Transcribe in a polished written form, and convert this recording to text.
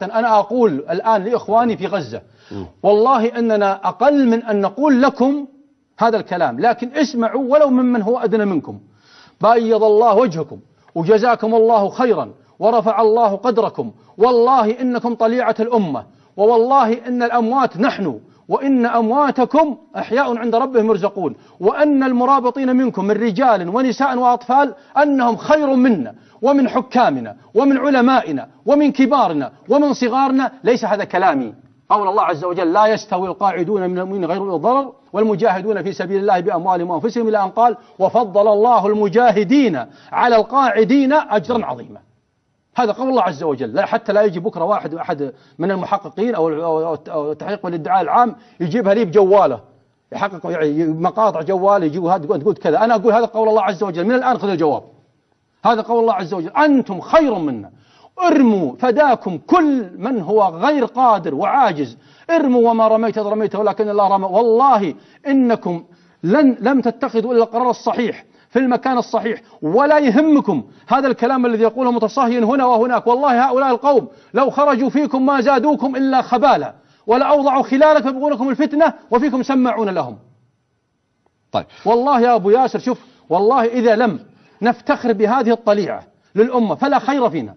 أنا أقول الآن لإخواني في غزة والله أننا أقل من أن نقول لكم هذا الكلام، لكن اسمعوا ولو ممن هو أدنى منكم. بيض الله وجهكم وجزاكم الله خيرا ورفع الله قدركم، والله إنكم طليعة الأمة، ووالله إن الأموات نحن وإن أمواتكم أحياء عند ربهم يرزقون، وأن المرابطين منكم من رجال ونساء وأطفال أنهم خير منا ومن حكامنا ومن علمائنا ومن كبارنا ومن صغارنا. ليس هذا كلامي، قول الله عز وجل: لا يستوي القاعدون من المؤمنين غير أولي الضرر والمجاهدون في سبيل الله بأموالهم وأنفسهم، إلى أن قال: وفضل الله المجاهدين على القاعدين أجرا عظيما. هذا قول الله عز وجل، لا حتى لا يجي بكرة أحد من المحققين أو التحقيق والادعاء العام يجيبها لي بجواله، يحقق يعني مقاطع جوال يجيبوا هذا تقول كذا. أنا أقول هذا قول الله عز وجل، من الآن خذ الجواب. هذا قول الله عز وجل: أنتم خير منا، ارموا فداكم كل من هو غير قادر وعاجز، ارموا وما رميت إذ رميت ولكن الله رمى. والله إنكم لم تتخذوا إلا القرار الصحيح في المكان الصحيح، ولا يهمكم هذا الكلام الذي يقوله متصهيا هنا وهناك. والله هؤلاء القوم لو خرجوا فيكم ما زادوكم إلا خبالا، ولا أوضعوا خلالك يبغونكم الفتنة وفيكم سماعون لهم. طيب والله يا أبو ياسر، شوف، والله إذا لم نفتخر بهذه الطليعة للأمة فلا خير فينا.